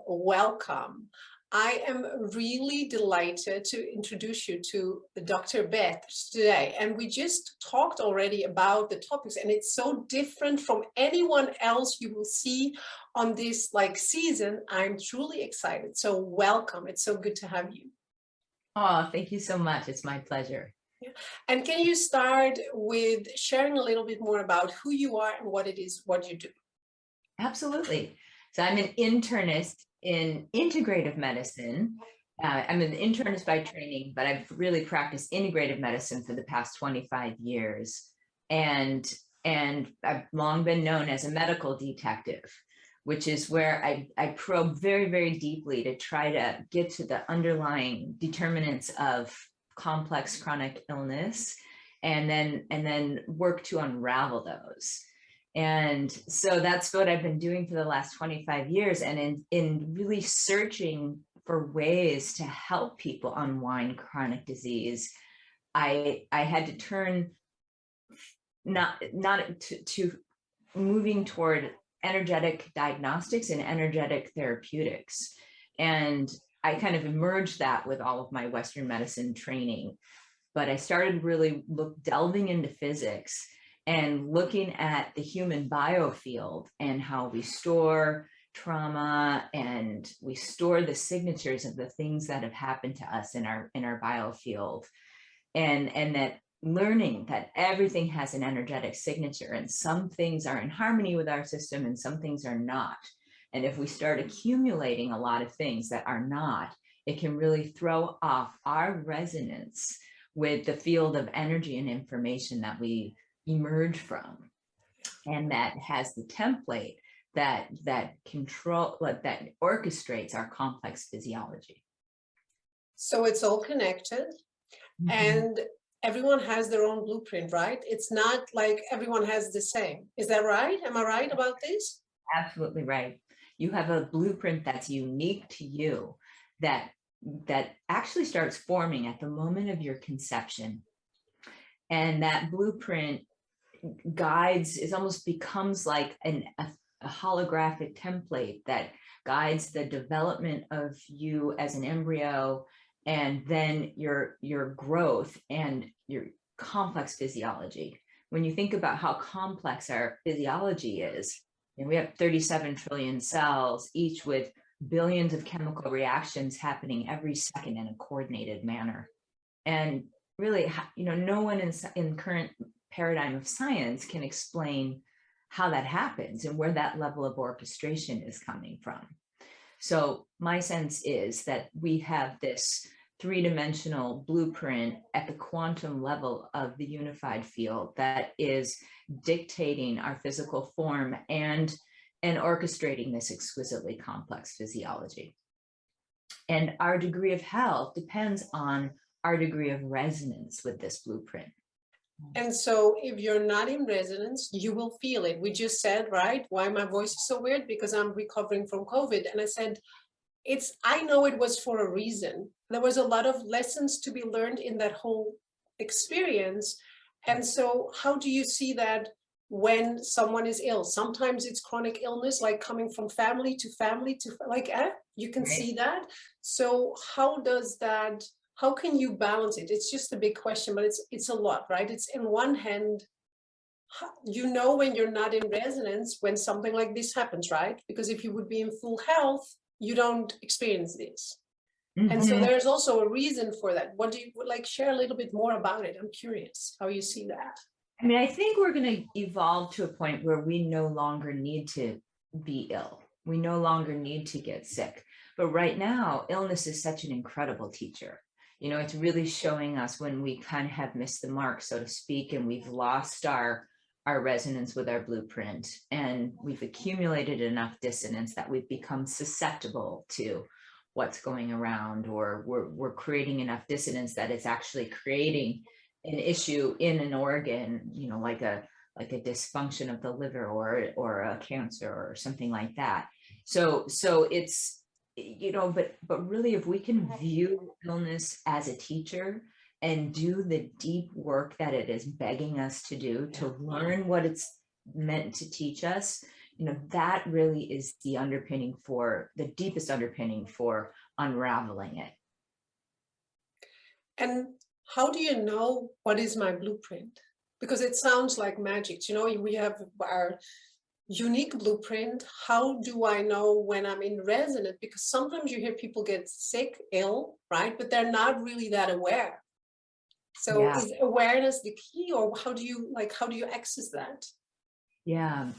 welcome. I am really delighted to introduce you to Dr. Beth today. And we just talked already about the topics, and it's so different from anyone else you will see on this season. I'm truly excited. So welcome. It's so good to have you. Oh, thank you so much. It's my pleasure. Yeah. And can you start with sharing a little bit more about who you are and what it is, what you do? Absolutely. So I'm an internist in integrative medicine. I'm an internist by training, but I've really practiced integrative medicine for the past 25 years. And I've long been known as a medical detective, which is where I probe very, very deeply to try to get to the underlying determinants of complex chronic illness, and then work to unravel those. And so that's what I've been doing for the last 25 years. And in really searching for ways to help people unwind chronic disease, I had to turn not to moving toward energetic diagnostics and energetic therapeutics. And I kind of merged that with all of my Western medicine training. But I started really delving into physics and looking at the human biofield and how we store trauma and we store the signatures of the things that have happened to us in our biofield, and that learning that everything has an energetic signature, and some things are in harmony with our system and some things are not. And if we start accumulating a lot of things that are not, it can really throw off our resonance with the field of energy and information that we emerge from, and that has the template that orchestrates our complex physiology. So it's all connected. Mm-hmm. And everyone has their own blueprint, right? It's not like everyone has the same. Is that right? Am I right about this? Absolutely right. You have a blueprint that's unique to you, that actually starts forming at the moment of your conception. And that blueprint almost becomes like a holographic template that guides the development of you as an embryo, and then your growth and your complex physiology. When you think about how complex our physiology is, and we have 37 trillion cells, each with billions of chemical reactions happening every second in a coordinated manner. And really, no one in current paradigm of science can explain how that happens and where that level of orchestration is coming from. So my sense is that we have this three-dimensional blueprint at the quantum level of the unified field that is dictating our physical form and orchestrating this exquisitely complex physiology. And our degree of health depends on our degree of resonance with this blueprint. And so if you're not in resonance, you will feel it. We just said, right, why my voice is so weird, because I'm recovering from COVID. And I said, I know it was for a reason. There was a lot of lessons to be learned in that whole experience. And so how do you see that when someone is ill? Sometimes it's chronic illness, like coming from family to family to you can see that. So how can you balance it? It's just a big question, but it's a lot, right? It's in one hand, when you're not in resonance, when something like this happens, right? Because if you would be in full health, you don't experience this. Mm-hmm. And so there's also a reason for that. What do you share a little bit more about it? I'm curious how you see that. I mean, I think we're going to evolve to a point where we no longer need to be ill. We no longer need to get sick. But right now, illness is such an incredible teacher. It's really showing us when we kind of have missed the mark, so to speak, and we've lost our resonance with our blueprint, and we've accumulated enough dissonance that we've become susceptible to what's going around, or we're creating enough dissonance that it's actually creating an issue in an organ, like a dysfunction of the liver or a cancer or something like that. So it's, but really, if we can view illness as a teacher and do the deep work that it is begging us to do, to learn what it's meant to teach us, that really is the underpinning for the deepest underpinning for unraveling it. And how do you know what is my blueprint? Because it sounds like magic. We have our unique blueprint. How do I know when I'm in resonance? Because sometimes you hear people get sick, ill, right? But they're not really that aware. So Yeah. is awareness the key, or how do you access that? Yeah.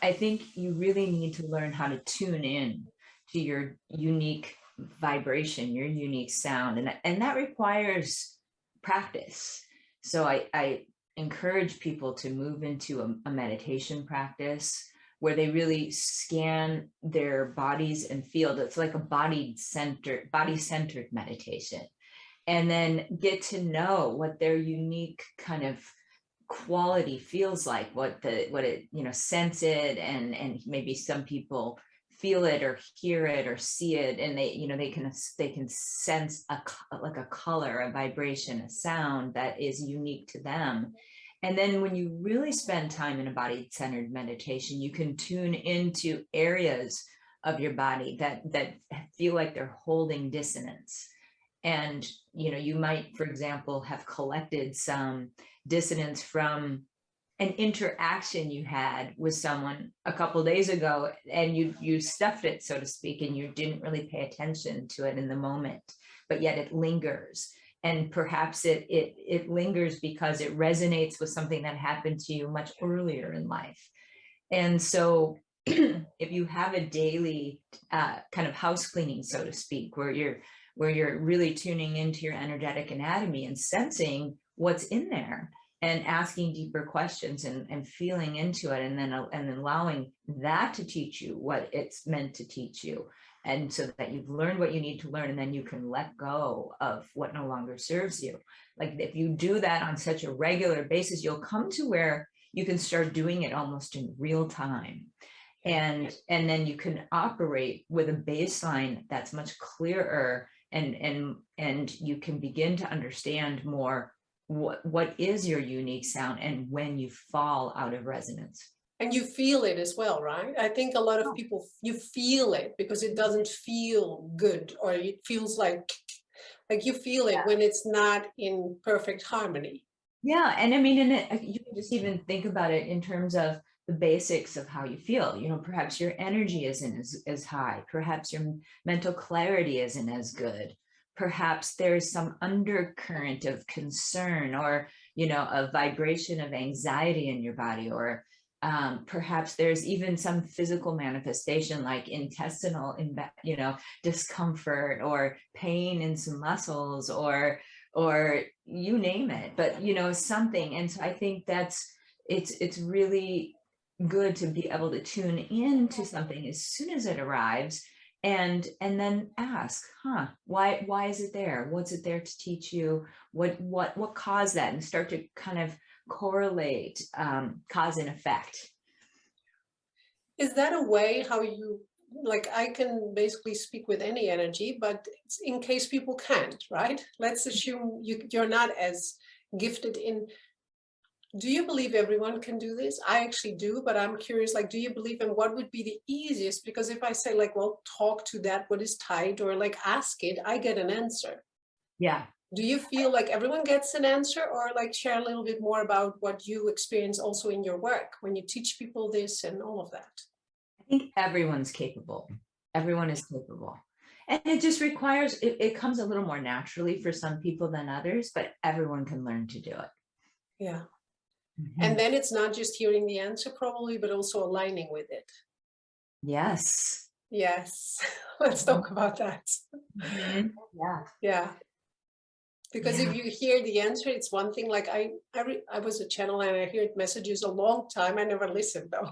I think you really need to learn how to tune in to your unique vibration, your unique sound, and that requires practice. So I encourage people to move into a meditation practice where they really scan their bodies and feel. It's like a body-centered meditation, and then get to know what their unique kind of quality feels like, what it sense it, and maybe some people feel it or hear it or see it, and they can sense like a color, a vibration, a sound that is unique to them. And then when you really spend time in a body-centered meditation, you can tune into areas of your body that feel like they're holding dissonance. And you might, for example, have collected some dissonance from an interaction you had with someone a couple of days ago, and you stuffed it, so to speak, and you didn't really pay attention to it in the moment, but yet it lingers. And perhaps it lingers because it resonates with something that happened to you much earlier in life. And so if you have a daily kind of house cleaning, so to speak, where you're really tuning into your energetic anatomy and sensing what's in there and asking deeper questions and feeling into it, and then allowing that to teach you what it's meant to teach you, and so that you've learned what you need to learn, and then you can let go of what no longer serves you. Like if you do that on such a regular basis, you'll come to where you can start doing it almost in real time. And then you can operate with a baseline that's much clearer, and you can begin to understand more what is your unique sound and when you fall out of resonance. And you feel it as well, right? I think a lot of people, you feel it because it doesn't feel good, or it feels like you feel it when it's not in perfect harmony. Yeah, and I mean, you can just even think about it in terms of the basics of how you feel. Perhaps your energy isn't as high. Perhaps your mental clarity isn't as good. Perhaps there's some undercurrent of concern, or a vibration of anxiety in your body, or perhaps there's even some physical manifestation like intestinal discomfort, or pain in some muscles, or you name it, but something. And so I think it's really good to be able to tune into something as soon as it arrives, and then ask, why is it there? What's it there to teach you? What caused that? And start to kind of correlate cause and effect. Is that a way how you, like, I can basically speak with any energy, but it's in case people can't, right? Let's assume you're not as gifted in. Do you believe everyone can do this? I actually do, but I'm curious, like, do you believe, and what would be the easiest? Because if I say, like, well, talk to that, what is tight, or like ask it, I get an answer. Yeah. Do you feel like everyone gets an answer, or like share a little bit more about what you experience also in your work when you teach people this and all of that? I think everyone's capable. Everyone is capable. And it just requires, it comes a little more naturally for some people than others, but everyone can learn to do it. Yeah. Mm-hmm. And then it's not just hearing the answer probably, but also aligning with it. Yes. Yes. Let's talk about that. Mm-hmm. Yeah. Yeah. Because if you hear the answer, it's one thing. Like I was a channel and I heard messages a long time. I never listened though.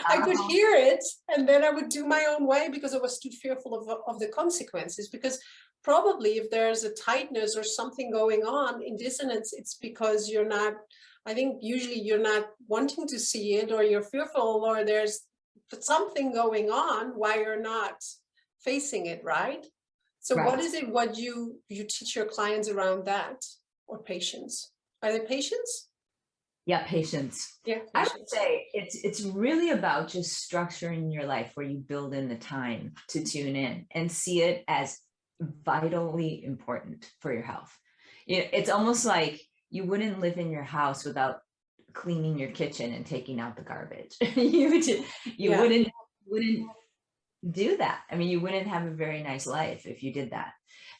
I could hear it, and then I would do my own way because I was too fearful of the consequences. Because probably if there's a tightness or something going on in dissonance, it's because you're not, I think usually you're not wanting to see it, or you're fearful, or there's something going on why you're not facing it, right? So what is it, what you teach your clients around that, or patients? Are they patients? Yeah, patience. Yeah, I would patience. say it's really about just structuring your life where you build in the time to tune in and see it as vitally important for your health. It's almost like you wouldn't live in your house without cleaning your kitchen and taking out the garbage. You Yeah. wouldn't do that. I mean, you wouldn't have a very nice life if you did that.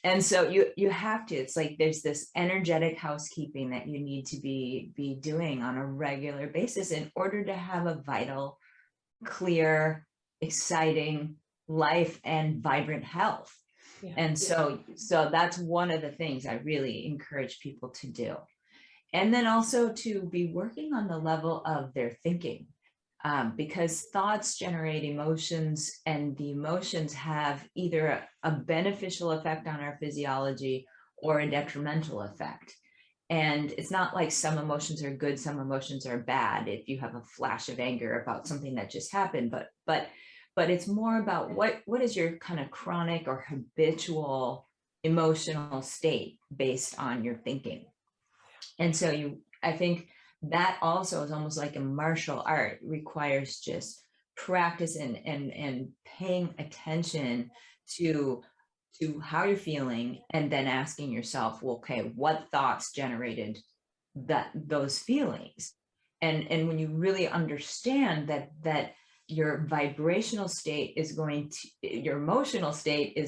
And so you have to, it's like there's this energetic housekeeping that you need to be doing on a regular basis in order to have a vital, clear, exciting life and vibrant health. Yeah. And so that's one of the things I really encourage people to do. And then also to be working on the level of their thinking, because thoughts generate emotions, and the emotions have either a beneficial effect on our physiology or a detrimental effect. And it's not like some emotions are good, some emotions are bad if you have a flash of anger about something that just happened, but it's more about what is your kind of chronic or habitual emotional state based on your thinking. And so I think that also is almost like a martial art. It requires just practice and paying attention to how you're feeling, and then asking yourself, well, okay, what thoughts generated those feelings? And when you really understand that your vibrational state is going to, your emotional state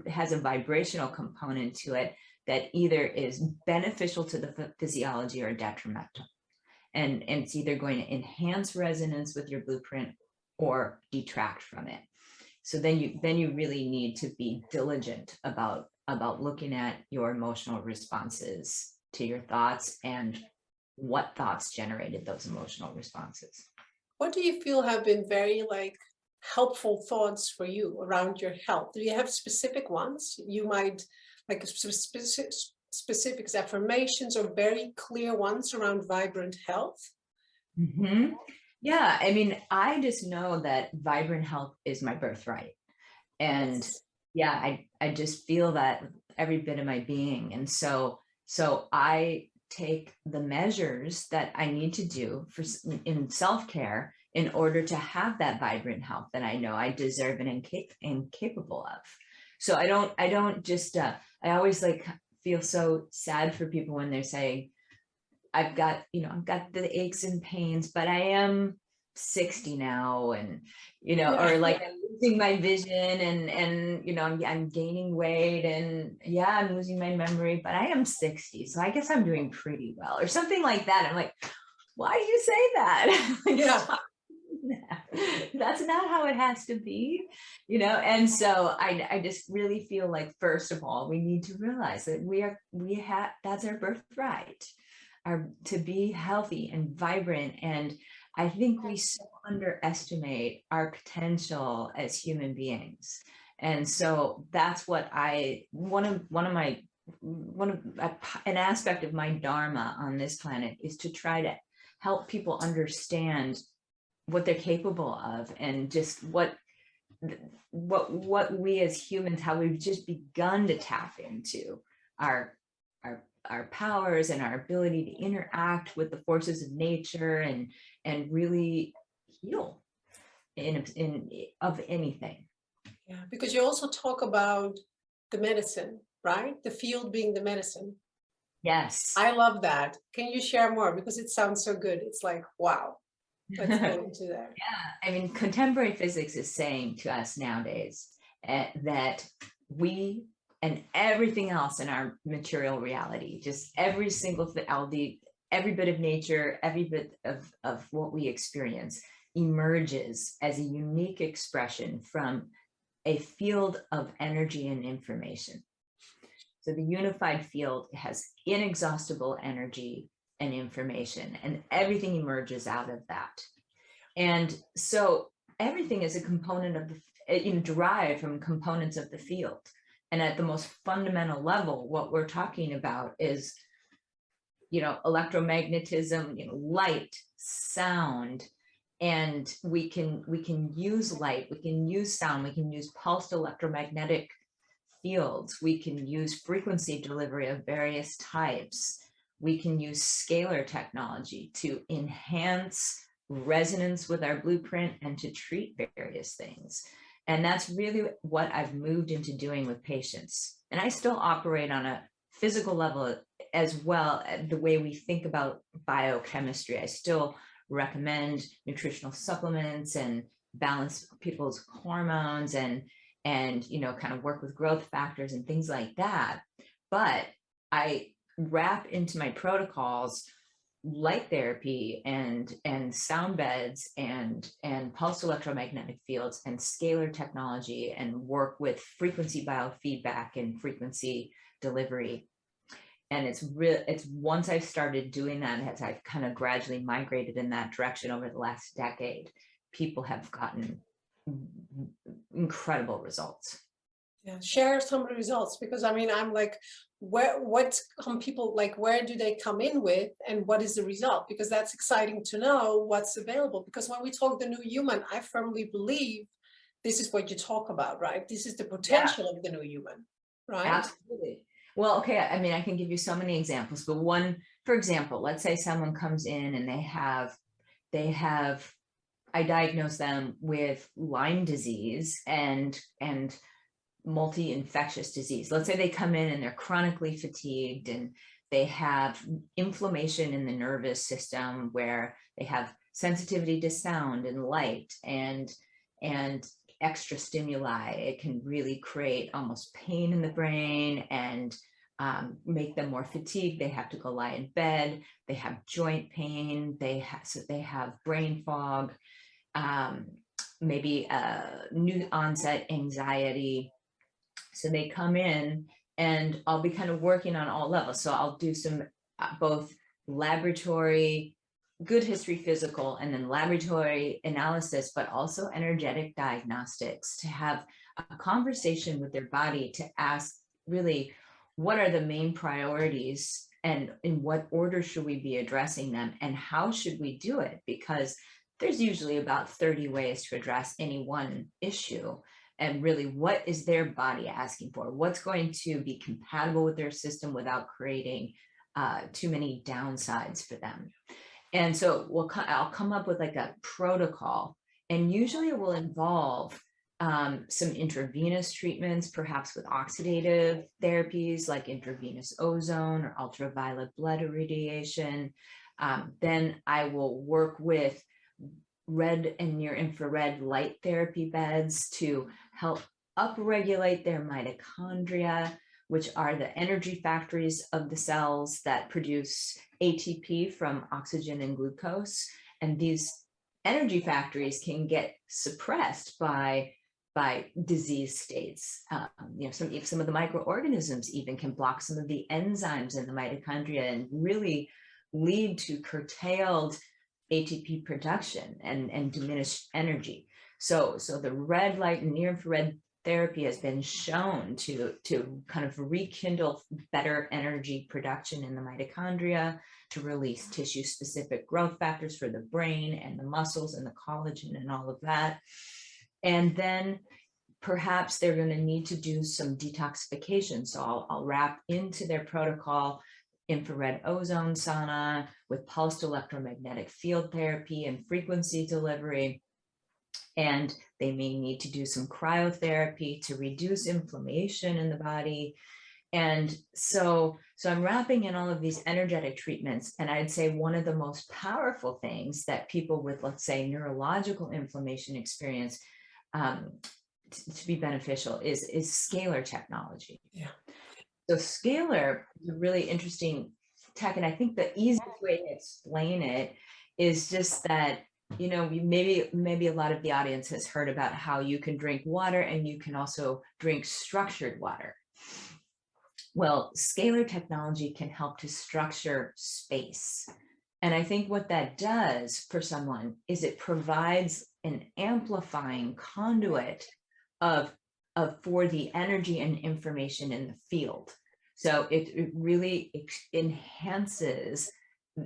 has a vibrational component to it that either is beneficial to the physiology or detrimental. And it's either going to enhance resonance with your blueprint or detract from it. So then you really need to be diligent about looking at your emotional responses to your thoughts and what thoughts generated those emotional responses. What do you feel have been very helpful thoughts for you around your health? Do you have specific ones? You might like specific affirmations or very clear ones around vibrant health? Mm-hmm. Yeah, I mean, I just know that vibrant health is my birthright. And Yes. yeah, I just feel that every bit of my being. And so I take the measures that I need to do in self-care in order to have that vibrant health that I know I deserve and am capable of. So I don't just I always feel so sad for people when they're saying, I've got the aches and pains, but I am 60 now, and or like I'm losing my vision, and I'm gaining weight, and yeah, I'm losing my memory, but I am 60, so I guess I'm doing pretty well, or something like that. I'm like, why do you say that? Yeah. That's not how it has to be, and so I just really feel like, first of all, we need to realize that that's our birthright, to be healthy and vibrant. And I think we so underestimate our potential as human beings. And so that's what an aspect of my dharma on this planet is to try to help people understand what they're capable of, and just what we as humans, how we've just begun to tap into our powers and our ability to interact with the forces of nature, and really heal of anything. Yeah, because you also talk about the medicine, right? The field being the medicine. Yes. I love that. Can you share more? Because it sounds so good. It's like, wow, let's go into that. Yeah, I mean, contemporary physics is saying to us nowadays that we and everything else in our material reality, just every single thing, every bit of nature, every bit of what we experience, emerges as a unique expression from a field of energy and information. So the unified field has inexhaustible energy and information, and everything emerges out of that. And so everything is a component of derived from components of the field. And at the most fundamental level, what we're talking about is, electromagnetism, light, sound, and we can use light, we can use sound, we can use pulsed electromagnetic fields, we can use frequency delivery of various types. we can use scalar technology to enhance resonance with our blueprint and to treat various things. And that's really what I've moved into doing with patients. And I still operate on a physical level as well, the way we think about biochemistry. I still recommend nutritional supplements and balance people's hormones and kind of work with growth factors and things like that. But I wrap into my protocols light therapy and sound beds and pulsed electromagnetic fields and scalar technology, and work with frequency biofeedback and frequency delivery. And it's once I started doing that, as I've kind of gradually migrated in that direction over the last decade, people have gotten incredible results. Yeah, share some of the results, because I mean, I'm like, what come people, like, where do they come in with, and what is the result? Because that's exciting to know what's available. Because when we talk the new human, I firmly believe this is what you talk about, right? This is the potential of the new human, right? Absolutely. Well, okay, I mean, I can give you so many examples, but one, for example, let's say someone comes in and I diagnose them with Lyme disease and multi-infectious disease. Let's say they come in and they're chronically fatigued and they have inflammation in the nervous system, where they have sensitivity to sound and light and extra stimuli. It can really create almost pain in the brain and make them more fatigued. They have to go lie in bed. They have joint pain. They have brain fog, maybe new onset anxiety. So they come in and I'll be kind of working on all levels. So I'll do some both laboratory, good history physical, and then laboratory analysis, but also energetic diagnostics, to have a conversation with their body to ask really, what are the main priorities and in what order should we be addressing them, and how should we do it? Because there's usually about 30 ways to address any one issue. And really, what is their body asking for? What's going to be compatible with their system without creating too many downsides for them? And so I'll come up with like a protocol, and usually it will involve some intravenous treatments, perhaps with oxidative therapies like intravenous ozone or ultraviolet blood irradiation. Then I will work with red and near infrared light therapy beds to help upregulate their mitochondria, which are the energy factories of the cells that produce ATP from oxygen and glucose. And these energy factories can get suppressed by disease states. Some of the microorganisms even can block some of the enzymes in the mitochondria and really lead to curtailed ATP production and diminished energy. So the red light and near infrared therapy has been shown to kind of rekindle better energy production in the mitochondria, to release tissue specific growth factors for the brain and the muscles and the collagen and all of that. And then perhaps they're going to need to do some detoxification. So I'll wrap into their protocol infrared ozone sauna with pulsed electromagnetic field therapy and frequency delivery. And they may need to do some cryotherapy to reduce inflammation in the body. And so I'm wrapping in all of these energetic treatments. And I'd say one of the most powerful things that people with, let's say, neurological inflammation experience to be beneficial is scalar technology. Yeah. So scalar is a really interesting tech. And I think the easiest way to explain it is just that, maybe a lot of the audience has heard about how you can drink water and you can also drink structured water. Well, scalar technology can help to structure space. And I think what that does for someone is it provides an amplifying conduit for the energy and information in the field. So it really enhances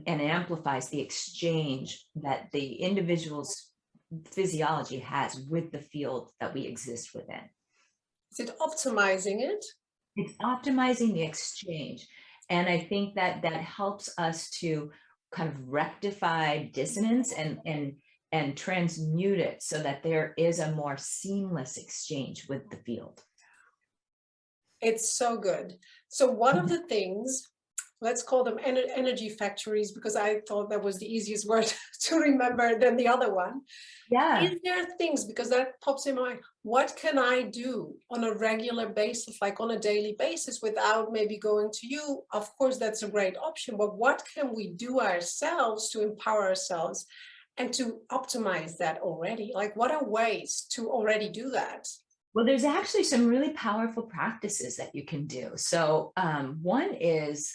and amplifies the exchange that the individual's physiology has with the field that we exist within. Is it optimizing it? It's optimizing the exchange. And I think that that helps us to kind of rectify dissonance and transmute it so that there is a more seamless exchange with the field. It's so good. So one of the things, let's call them energy factories, because I thought that was the easiest word to remember than the other one. Yeah. Is there things, because that pops in my mind, what can I do on a regular basis, like on a daily basis, without maybe going to you? Of course, that's a great option, but what can we do ourselves to empower ourselves and to optimize that already? Like, what are ways to already do that? Well, there's actually some really powerful practices that you can do. So one is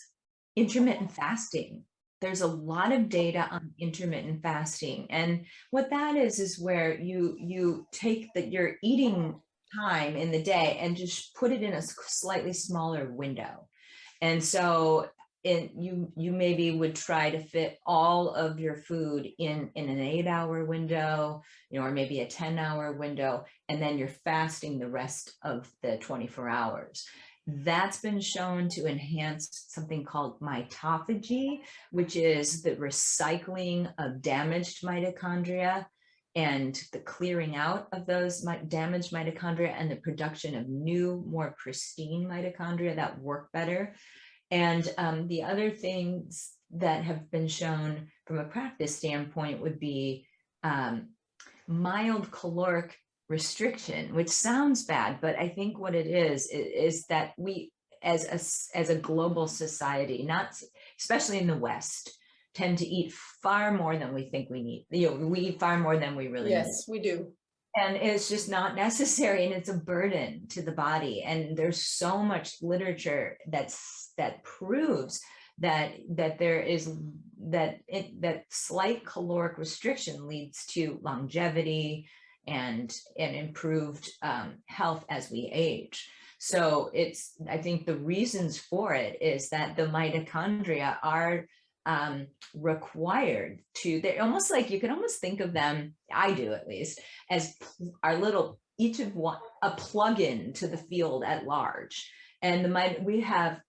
intermittent fasting. There's a lot of data on intermittent fasting. And what that is where you take your eating time in the day and just put it in a slightly smaller window. And so you maybe would try to fit all of your food in an 8-hour window, or maybe a 10-hour window, and then you're fasting the rest of the 24 hours. That's been shown to enhance something called mitophagy, which is the recycling of damaged mitochondria and the clearing out of those damaged mitochondria and the production of new, more pristine mitochondria that work better. And the other things that have been shown from a practice standpoint would be mild caloric restriction, which sounds bad, but I think what it is that we, as a global society, not especially in the West, tend to eat far more than we think we need. We eat far more than we really need. Yes, we do. And it's just not necessary, and it's a burden to the body. And there's so much literature that proves that there is that slight caloric restriction leads to longevity and improved health as we age. So I think the reasons for it is that the mitochondria are required to, they're almost like, you can almost think of them, I do at least, as our little, each of one, a plug-in to the field at large. And we have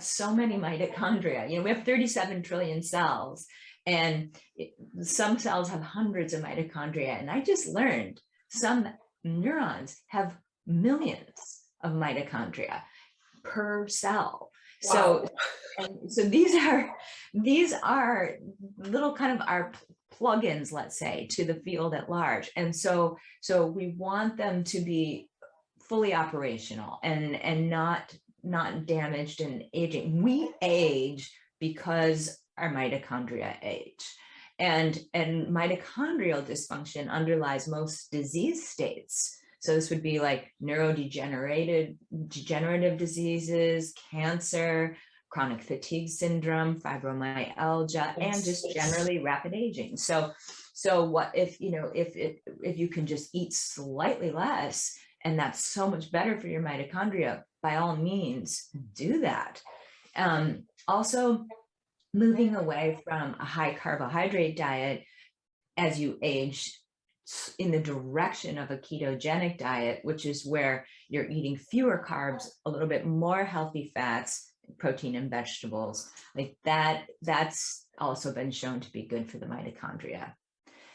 so many mitochondria. We have 37 trillion cells, and some cells have hundreds of mitochondria. And I just learned some neurons have millions of mitochondria per cell. Wow. So these are little kind of our plugins, let's say, to the field at large. And so we want them to be fully operational and not damaged and aging. We age because our mitochondria age. And mitochondrial dysfunction underlies most disease states. So this would be like degenerative diseases, cancer, chronic fatigue syndrome, fibromyalgia, and just generally rapid aging. So what if you can just eat slightly less, and that's so much better for your mitochondria, by all means, do that. Also, moving away from a high carbohydrate diet as you age in the direction of a ketogenic diet, which is where you're eating fewer carbs, a little bit more healthy fats, protein and vegetables, like that's also been shown to be good for the mitochondria.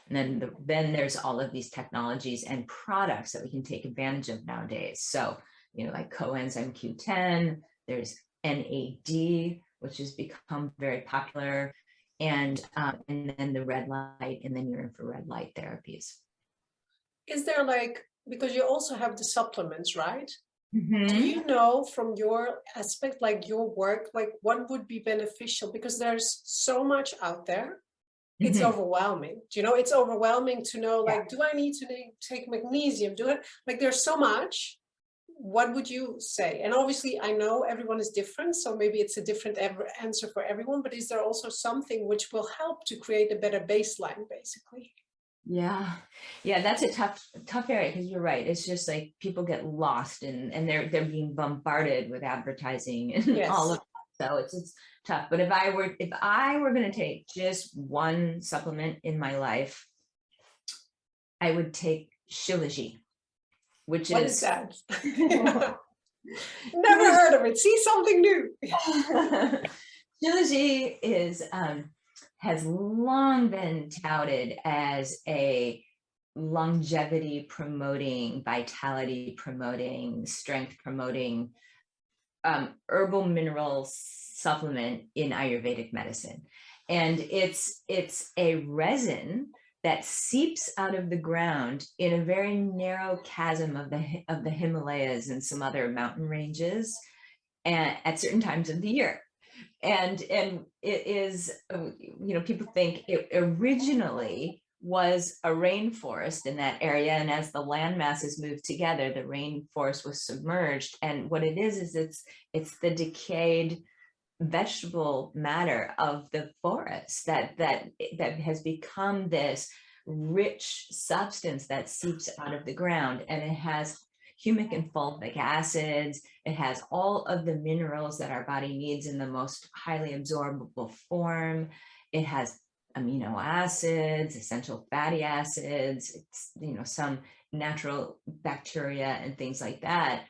And then there's all of these technologies and products that we can take advantage of nowadays. So, like coenzyme Q10, there's NAD, which has become very popular, and then the red light and the near infrared light therapies. Is there because you also have the supplements, right? Mm-hmm. Do you know from your aspect, like your work, like what would be beneficial? Because there's so much out there. It's overwhelming. It's overwhelming to know, like, do I need to take magnesium? There's so much. What would you say? And obviously, I know everyone is different, so maybe it's a different answer for everyone, but is there also something which will help to create a better baseline, basically? Yeah, that's a tough area, because you're right. It's just like people get lost and they're being bombarded with advertising and all of that. So it's tough. But if I were going to take just one supplement in my life, I would take Shilajit, which what is that? Never heard of it. See, something new. Shilajit has long been touted as a longevity promoting, vitality promoting, strength promoting herbal mineral supplement in Ayurvedic medicine. And it's a resin that seeps out of the ground in a very narrow chasm of the Himalayas and some other mountain ranges, and at certain times of the year. And it is, people think it originally was a rainforest in that area, and as the land masses moved together, the rainforest was submerged. And what it is it's the decayed vegetable matter of the forest that has become this rich substance that seeps out of the ground, and it has humic and fulvic acids. It has all of the minerals that our body needs in the most highly absorbable form. It has amino acids, essential fatty acids, it's, some natural bacteria and things like that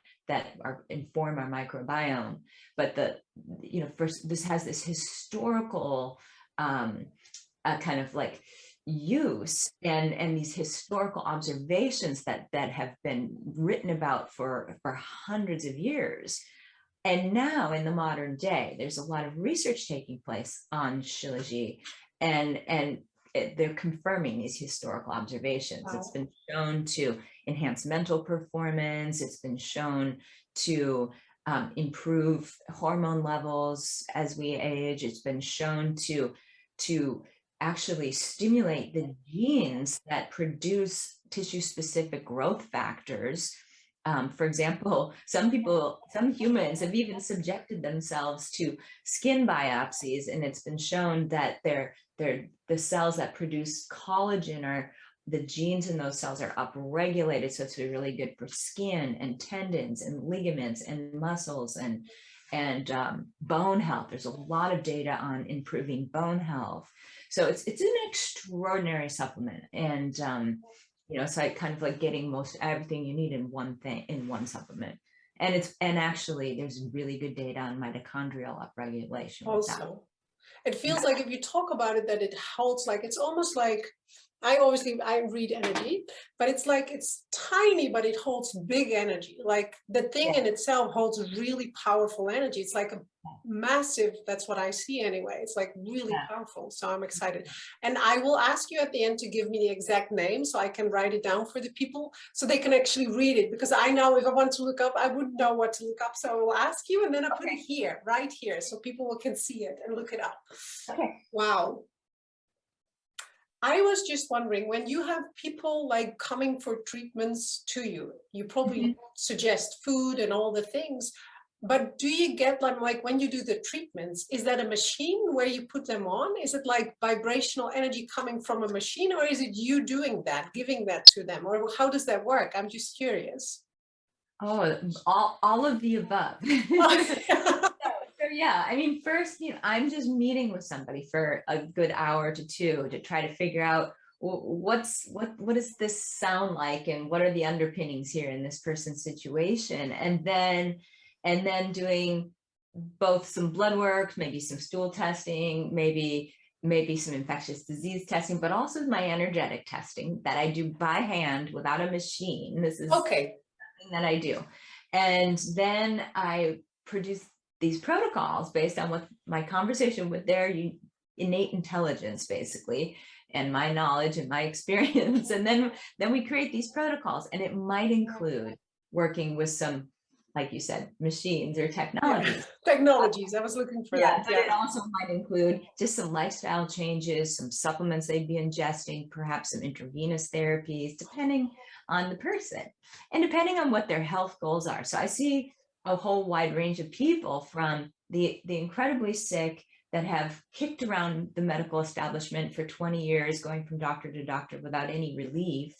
inform our microbiome. But first, this has this historical kind of like use and these historical observations that have been written about for hundreds of years. And now in the modern day, there's a lot of research taking place on Shilajit, and they're confirming these historical observations. Wow. It's been shown to enhance mental performance. It's been shown to improve hormone levels as we age. It's been shown to actually stimulate the genes that produce tissue-specific growth factors. For example, some humans have even subjected themselves to skin biopsies, and it's been shown that the cells that produce collagen the genes in those cells are upregulated, so it's really good for skin and tendons and ligaments and muscles and bone health. There's a lot of data on improving bone health. So it's an extraordinary supplement, and it's like kind of like getting most everything you need in one supplement. And actually there's really good data on mitochondrial upregulation. Also, it feels like if you talk about it, that it holds, like it's almost like, I read energy, but it's like it's tiny, but it holds big energy. Like the thing in itself holds really powerful energy. It's like a massive, that's what I see anyway. It's like really powerful. So I'm excited. And I will ask you at the end to give me the exact name so I can write it down for the people so they can actually read it. Because I know if I want to look up, I wouldn't know what to look up. So I will ask you, and then I put it here, right here, so people can see it and look it up. Okay. Wow. I was just wondering, when you have people like coming for treatments to you, you probably suggest food and all the things, but do you get like when you do the treatments, is that a machine where you put them on? Is it like vibrational energy coming from a machine, or is it you doing that, giving that to them, or how does that work? I'm just curious. Oh, all of the above. So yeah, I mean, first, I'm just meeting with somebody for a good hour to two to try to figure out what does this sound like, and what are the underpinnings here in this person's situation, and then doing both some blood work, maybe some stool testing, maybe some infectious disease testing, but also my energetic testing that I do by hand without a machine. This is something that I do, and then I produce these protocols based on what my conversation with their innate intelligence, basically, and my knowledge and my experience. And then we create these protocols, and it might include working with some, like you said, machines or technologies. Technologies, I was looking for that. But it also might include just some lifestyle changes, some supplements they'd be ingesting, perhaps some intravenous therapies, depending on the person and depending on what their health goals are. So I see a whole wide range of people, from the incredibly sick that have kicked around the medical establishment for 20 years, going from doctor to doctor without any relief,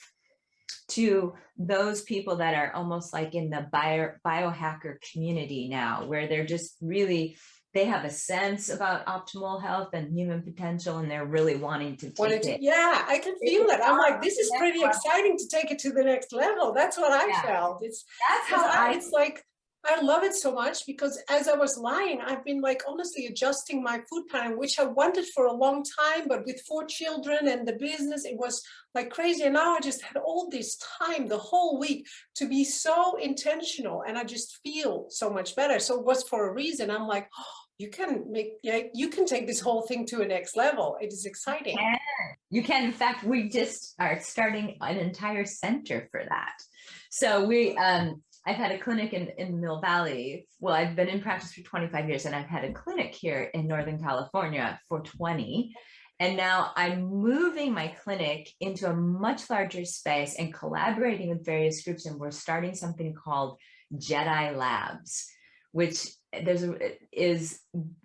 to those people that are almost like in the biohacker community now, where they're just really, they have a sense about optimal health and human potential, and they're really wanting to take it. Yeah, I can feel that. I'm like, this is pretty exciting to take it to the next level. That's what I felt. It's like, I love it so much because as I was lying, I've been like honestly adjusting my food plan, which I wanted for a long time, but with 4 children and the business, it was like crazy. And now I just had all this time, the whole week, to be so intentional, and I just feel so much better. So it was for a reason. I'm like, oh, you can make, yeah, you can take this whole thing to a next level. It is exciting. You can. In fact, we just are starting an entire center for that. So I've had a clinic in Mill Valley. Well, I've been in practice for 25 years, and I've had a clinic here in Northern California for 20. And now I'm moving my clinic into a much larger space and collaborating with various groups. And we're starting something called Jedi Labs, which is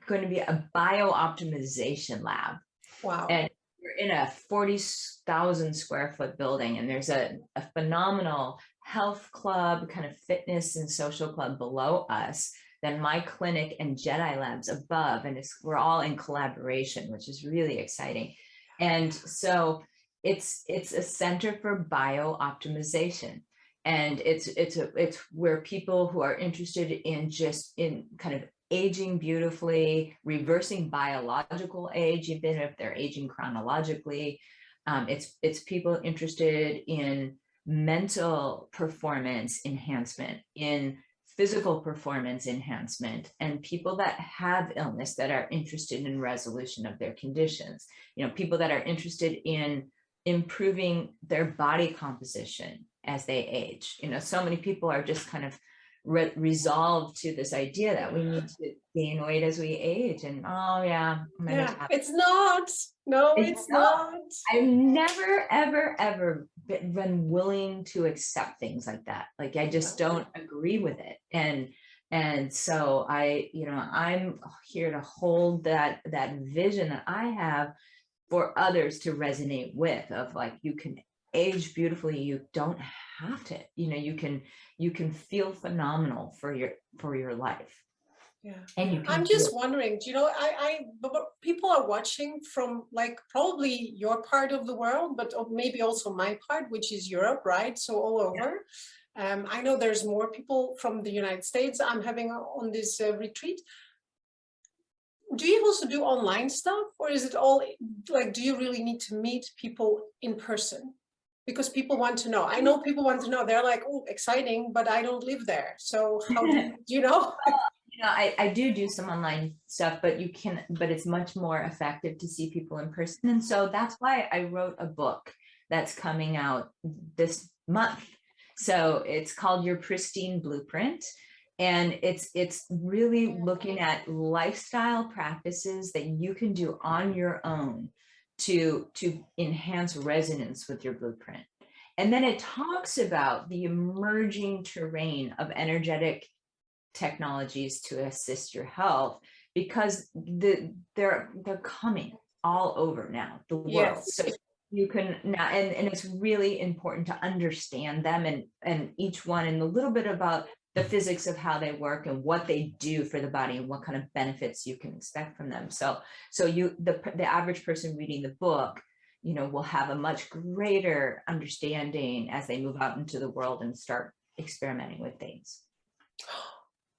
going to be a biooptimization lab. Wow. And we're in a 40,000 square foot building, and there's a phenomenal health club, kind of fitness and social club below us, then my clinic and Jedi Labs above, and we're all in collaboration, which is really exciting. And so it's a center for biooptimization. And it's where people who are interested in just in kind of aging beautifully, reversing biological age, even if they're aging chronologically. It's people interested in mental performance enhancement, in physical performance enhancement, and people that have illness that are interested in resolution of their conditions. You know, people that are interested in improving their body composition as they age. You know, so many people are just kind of resolved to this idea that we need to gain weight as we age, and oh yeah, It's not. No, it's not. I've never ever been willing to accept things like that. Like I just don't agree with it. And so I'm here to hold that vision that I have for others to resonate with, of like, you can age beautifully, you don't have to, you can feel phenomenal for your life. Yeah. And I'm just wondering, people are watching from like probably your part of the world, but maybe also my part, which is Europe, right? So all over. I know there's more people from the United States I'm having on this retreat. Do you also do online stuff, or is it all like, do you really need to meet people in person? Because people want to know. I know people want to know. They're like, oh, exciting, but I don't live there. So how do you know? I do some online stuff, but it's much more effective to see people in person. And so that's why I wrote a book that's coming out this month. So it's called Your Pristine Blueprint. And it's really looking at lifestyle practices that you can do on your own to enhance resonance with your blueprint. And then it talks about the emerging terrain of energetic technologies to assist your health, because they're coming all over now, the world. Yes. So you can now, and it's really important to understand them and each one, and a little bit about the physics of how they work and what they do for the body and what kind of benefits you can expect from them. So the average person reading the book, will have a much greater understanding as they move out into the world and start experimenting with things.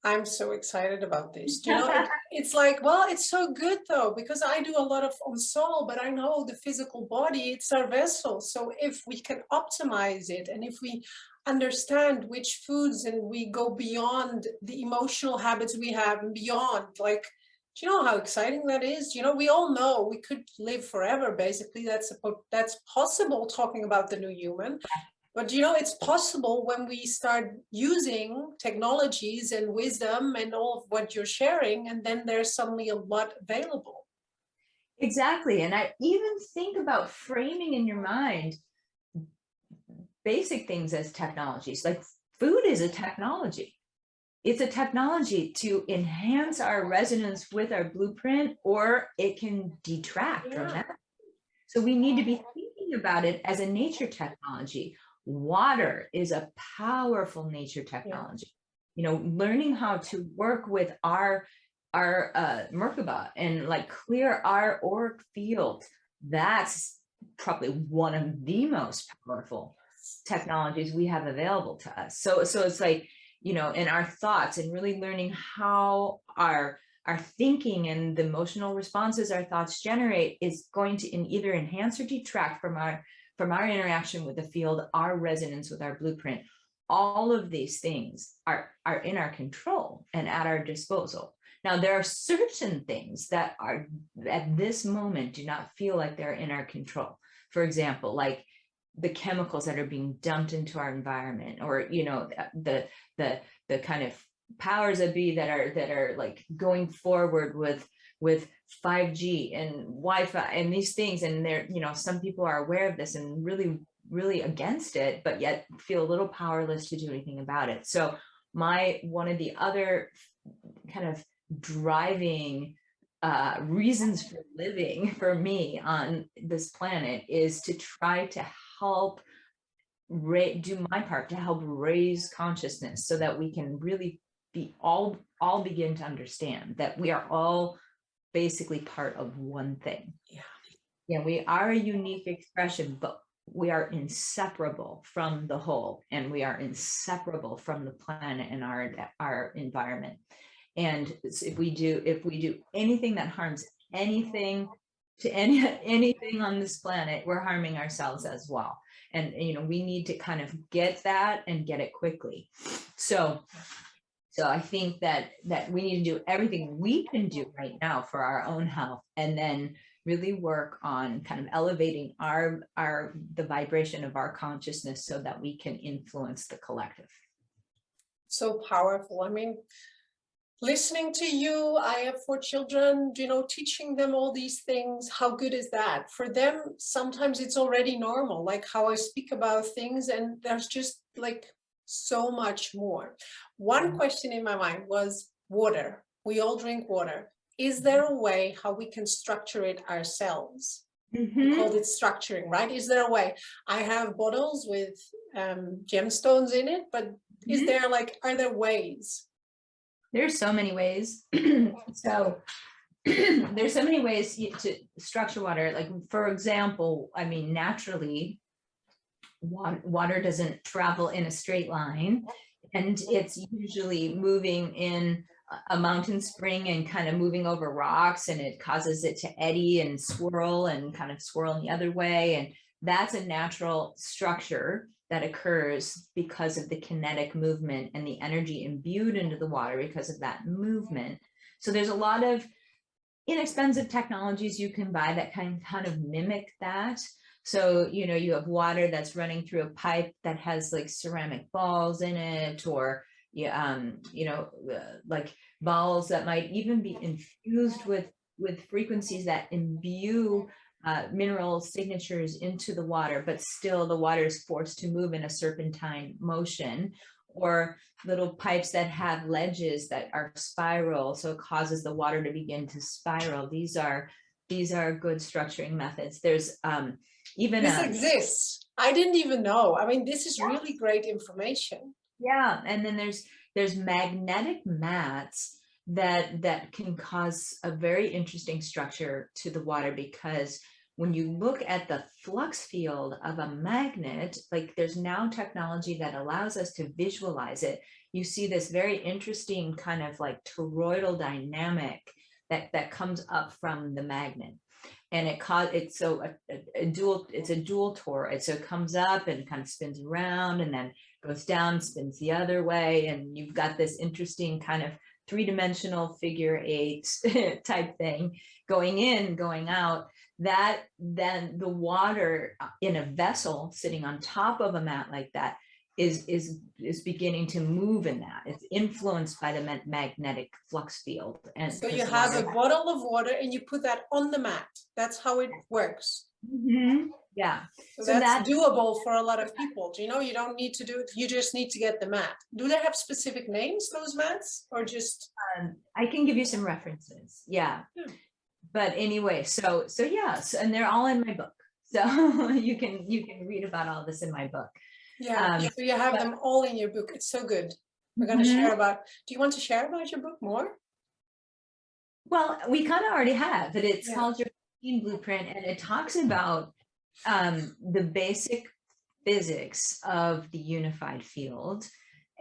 I'm so excited about this. It's like, well, it's so good though, because I do a lot on soul, but I know the physical body, it's our vessel. So if we can optimize it, and if we understand which foods, and we go beyond the emotional habits we have and beyond, like, do you know how exciting that is? We all know we could live forever, basically. That's possible, talking about the new human. But it's possible when we start using technologies and wisdom and all of what you're sharing, and then there's suddenly a lot available. Exactly. And I even think about framing in your mind basic things as technologies. Like food is a technology. It's a technology to enhance our resonance with our blueprint, or it can detract from that. So we need to be thinking about it as a nature technology. Water is a powerful nature technology. Learning how to work with our Merkaba and like clear our auric field, that's probably one of the most powerful technologies we have available to us. So it's like, you know, and our thoughts, and really learning how our thinking and the emotional responses our thoughts generate is going to either enhance or detract from our interaction with the field, our resonance with our blueprint. All of these things are in our control and at our disposal. Now, there are certain things that are at this moment do not feel like they're in our control. For example, like the chemicals that are being dumped into our environment, or, you know, the kind of powers that be that are like going forward with 5G and Wi-Fi and these things. And they're, you know, some people are aware of this and really against it, but yet feel a little powerless to do anything about it. So one of the other kind of driving reasons for living for me on this planet is to try to help do my part to help raise consciousness, so that we can really be all begin to understand that we are all basically part of one thing. Yeah, we are a unique expression, but we are inseparable from the whole, and we are inseparable from the planet and our environment. And if we do anything that harms anything to anything on this planet, we're harming ourselves as well. And, you know, we need to kind of get that and get it quickly. So I think that we need to do everything we can do right now for our own health, and then really work on kind of elevating the vibration of our consciousness so that we can influence the collective. So powerful. I mean, listening to you, I have 4 children, you know, teaching them all these things. How good is that? For them, sometimes it's already normal, like how I speak about things, and there's just like so much more. One question in my mind was water. We all drink water. Is there a way how we can structure it ourselves? We called it structuring, right? Is there a way? I have bottles with gemstones in it, but is there are there ways? There's so many ways. So there's so many ways to structure water. Like, for example, I mean, naturally, water doesn't travel in a straight line, and it's usually moving in a mountain spring and kind of moving over rocks, and it causes it to eddy and swirl and kind of swirl in the other way. And that's a natural structure that occurs because of the kinetic movement and the energy imbued into the water because of that movement. So there's a lot of inexpensive technologies you can buy that kind of mimic that. So, you know, you have water that's running through a pipe that has like ceramic balls in it, or you know, like balls that might even be infused with frequencies that imbue mineral signatures into the water, but still the water is forced to move in a serpentine motion, or little pipes that have ledges that are spiral, so it causes the water to begin to spiral. These are good structuring methods. There's even this exists. I didn't even know. I mean, this is really great information. Yeah, and then there's magnetic mats that can cause a very interesting structure to the water, because when you look at the flux field of a magnet, like there's now technology that allows us to visualize it. You see this very interesting kind of like toroidal dynamic that comes up from the magnet. And it's a dual toroid. So it comes up and kind of spins around and then goes down, spins the other way. And you've got this interesting kind of 3-dimensional figure 8 type thing going in, going out. That then the water in a vessel sitting on top of a mat like that is beginning to move in that. It's influenced by the magnetic flux field. And so you have a bottle of water and you put that on the mat. That's how it works. Yeah. So that's doable for a lot of people. You know, you don't need to do it. You just need to get the mat. Do they have specific names, those mats, or just? I can give you some references. Yeah. But anyway, so yes, and they're all in my book. So you can read about all this in my book. Yeah, so you have them all in your book. It's so good. We're going to share about, do you want to share about your book more? Well, we kind of already have, but it's called your Pristine Blueprint, and it talks about the basic physics of the unified field.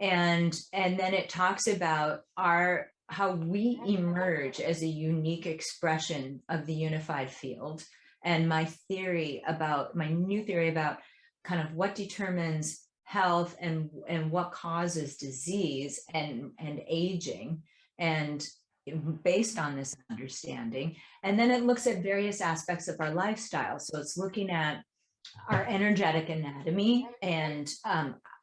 And then it talks about how we emerge as a unique expression of the unified field. And my new theory about kind of what determines health and what causes disease and aging, and based on this understanding. And then it looks at various aspects of our lifestyle. So it's looking at our energetic anatomy and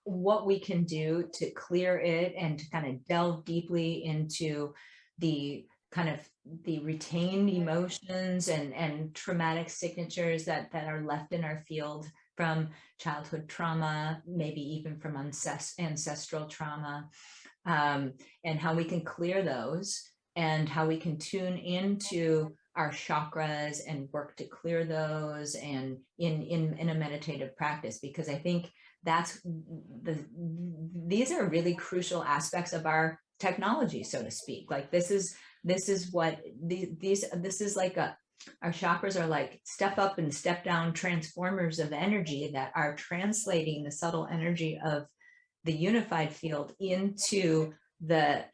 what we can do to clear it and to kind of delve deeply into the kind of the retained emotions and traumatic signatures that are left in our field from childhood trauma, maybe even from ancestral trauma, and how we can clear those, and how we can tune into our chakras and work to clear those, and in a meditative practice, because I think these are really crucial aspects of our technology, so to speak. Like this is like our chakras are like step up and step down transformers of energy that are translating the subtle energy of the unified field into the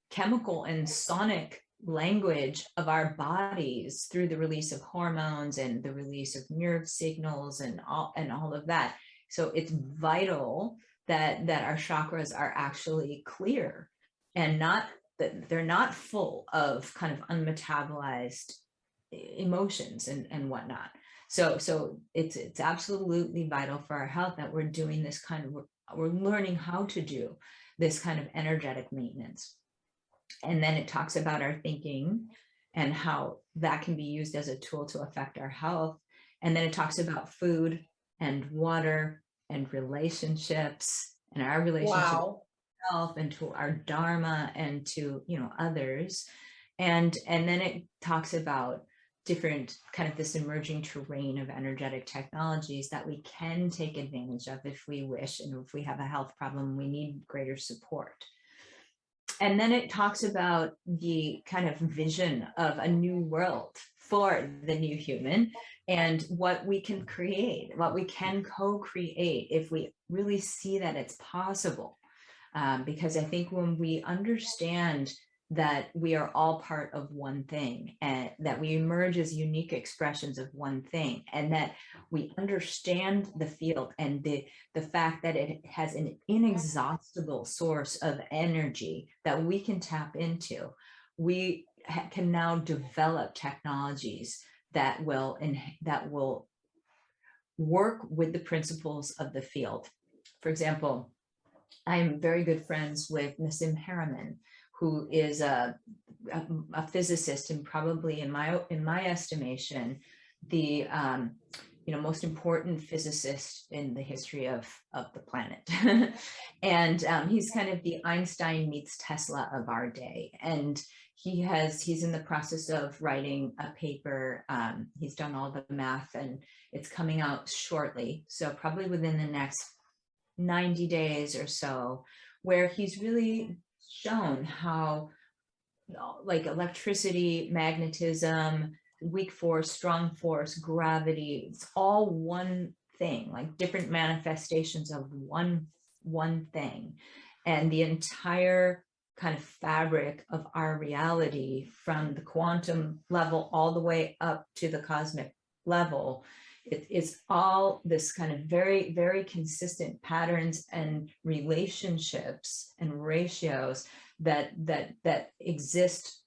chemical and sonic language of our bodies through the release of hormones and the release of nerve signals and all of that. So it's vital that our chakras are actually clear, and not that they're not full of kind of unmetabolized emotions and whatnot. So it's absolutely vital for our health that we're doing this kind of, we're learning how to do this kind of energetic maintenance. And then it talks about our thinking and how that can be used as a tool to affect our health. And then it talks about food and water and relationships and our relationship to health and to our dharma and to, others. And then it talks about different kind of this emerging terrain of energetic technologies that we can take advantage of if we wish, and if we have a health problem, we need greater support. And then it talks about the kind of vision of a new world for the new human, and what we can create, what we can co-create if we really see that it's possible. Because I think when we understand that we are all part of one thing, and that we emerge as unique expressions of one thing, and that we understand the field and the fact that it has an inexhaustible source of energy that we can tap into, we can now develop technologies that will work with the principles of the field. For example, I'm very good friends with Nassim Haramein, who is a physicist, and probably in my estimation, the most important physicist in the history of the planet. And he's kind of the Einstein meets Tesla of our day. And he's in the process of writing a paper. He's done all the math, and it's coming out shortly. So probably within the next 90 days or so, where he's really shown how, like, electricity, magnetism, weak force, strong force, gravity, it's all one thing, like different manifestations of one thing. And the entire kind of fabric of our reality, from the quantum level all the way up to the cosmic level, it's all this kind of very, very consistent patterns and relationships and ratios that exist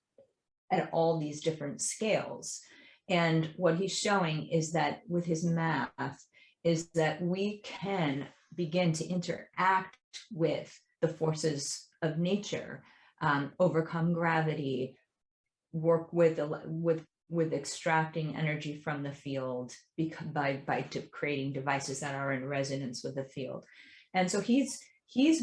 at all these different scales. And what he's showing is that with his math is that we can begin to interact with the forces of nature, overcome gravity, work with extracting energy from the field by creating devices that are in resonance with the field. And so he's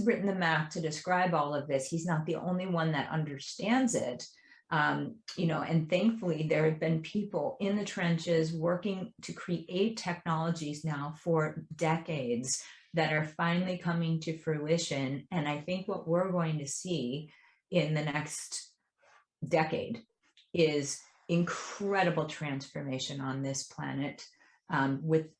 written the math to describe all of this. He's not the only one that understands it. And thankfully there have been people in the trenches working to create technologies now for decades that are finally coming to fruition. And I think what we're going to see in the next decade is incredible transformation on this planet,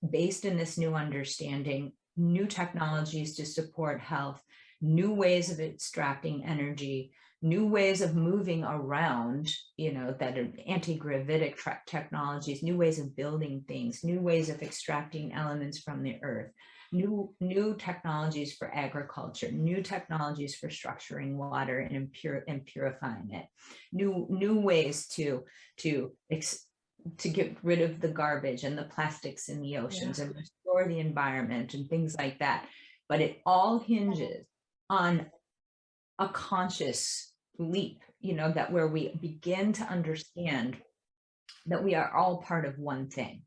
based in this new understanding, new technologies to support health, new ways of extracting energy, new ways of moving around, that are anti-gravitic technologies, new ways of building things, new ways of extracting elements from the earth, new technologies for agriculture, new technologies for structuring water and purifying it, new ways to get rid of the garbage and the plastics in the oceans and restore the environment and things like that. But it all hinges on a conscious leap, that where we begin to understand that we are all part of one thing,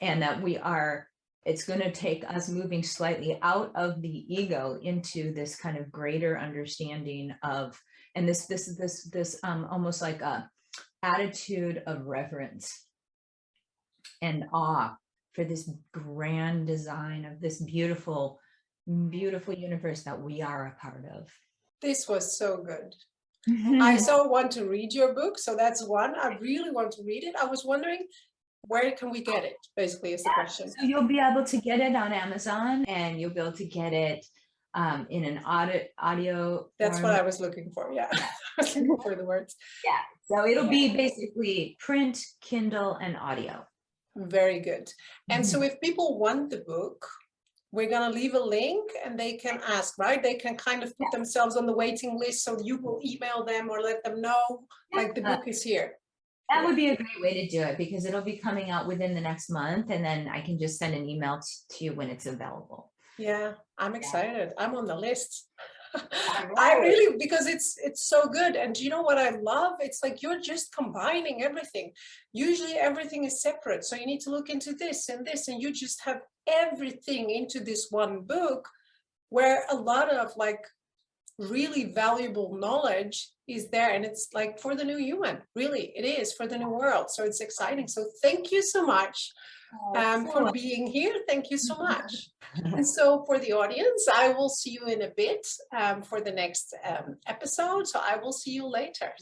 and that it's going to take us moving slightly out of the ego into this kind of greater understanding of, and this almost like a attitude of reverence and awe for this grand design of this beautiful, beautiful universe that we are a part of. This was so good. I so want to read your book. So that's one. I really want to read it. I was wondering, where can we get it? Basically, is the question. So you'll be able to get it on Amazon, and you'll be able to get it in an audio. That's form. what I was looking for. Yeah, I was looking for the words. Yeah. So it'll be basically print, Kindle, and audio. Very good. And so if people want the book, we're going to leave a link and they can ask, right? They can kind of put themselves on the waiting list, so you will email them or let them know, like the book is here. That would be a great way to do it, because it'll be coming out within the next month, and then I can just send an email to you when it's available. Yeah, I'm excited. I'm on the list. I really, because it's so good. And you know what I love? It's like you're just combining everything. Usually everything is separate. So you need to look into this, and you just have everything into this one book, where a lot of like really valuable knowledge is there, and it's like for the new human. Really, it is for the new world. So it's exciting. So thank you so much for being here. Thank you so much. And so for the audience, I will see you in a bit for the next episode. So I will see you later.